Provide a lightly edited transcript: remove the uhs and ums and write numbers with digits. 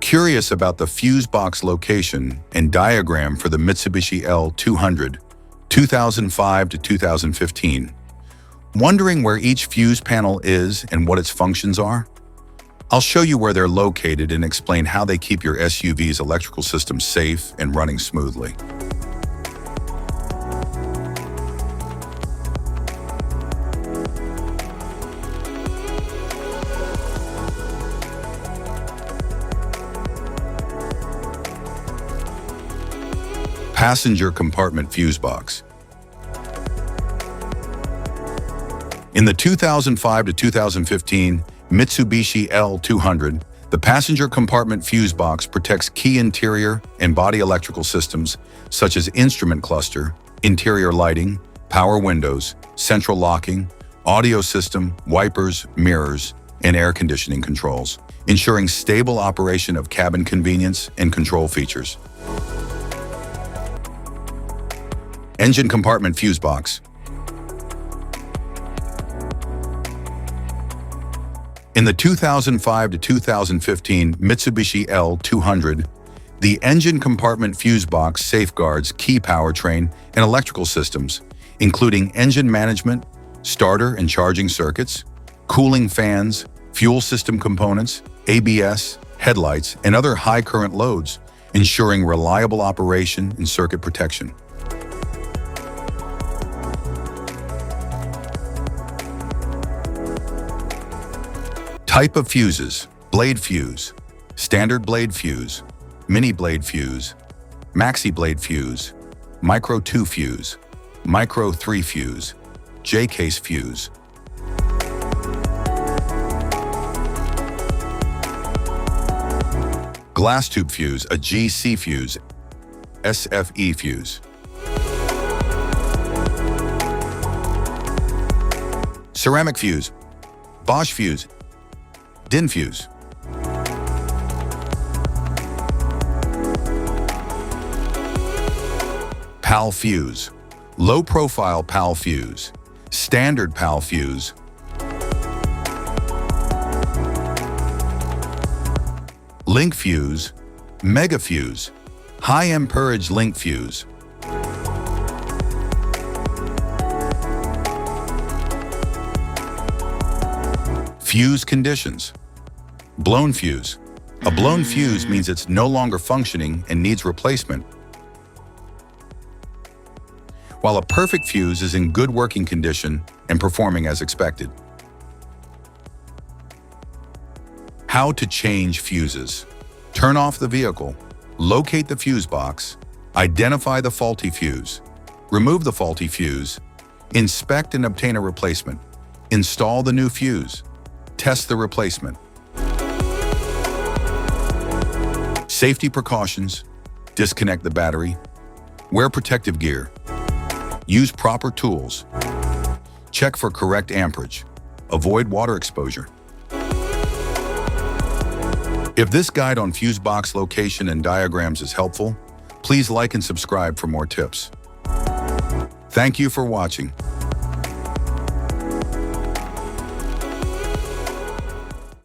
Curious about the fuse box location and diagram for the Mitsubishi L200, 2005 to 2015? Wondering where each fuse panel is and what its functions are? I'll show you where they're located and explain how they keep your SUV's electrical system safe and running smoothly. Passenger compartment fuse box. In the 2005 to 2015 Mitsubishi L200, the passenger compartment fuse box protects key interior and body electrical systems such as instrument cluster, interior lighting, power windows, central locking, audio system, wipers, mirrors, and air conditioning controls, ensuring stable operation of cabin convenience and control features. Engine compartment fuse box. In the 2005 to 2015 Mitsubishi L200, the engine compartment fuse box safeguards key powertrain and electrical systems, including engine management, starter and charging circuits, cooling fans, fuel system components, ABS, headlights, and other high-current loads, ensuring reliable operation and circuit protection. Type of fuses: blade fuse, standard blade fuse, mini blade fuse, maxi blade fuse, micro 2 fuse, micro 3 fuse, J-case fuse. Glass tube fuse, a GC fuse, SFE fuse. Ceramic fuse, Bosch fuse, DIN fuse. PAL fuse, low profile PAL fuse, standard PAL fuse. Link fuse, mega fuse, high amperage link fuse. Fuse conditions. Blown fuse. A blown fuse means it's no longer functioning and needs replacement, while a perfect fuse is in good working condition and performing as expected. How to change fuses. Turn off the vehicle, locate the fuse box, identify the faulty fuse, remove the faulty fuse, inspect and obtain a replacement, install the new fuse, test the replacement. Safety precautions: disconnect the battery, wear protective gear, use proper tools, check for correct amperage, avoid water exposure. If this guide on fuse box location and diagrams is helpful, please like and subscribe for more tips. Thank you for watching.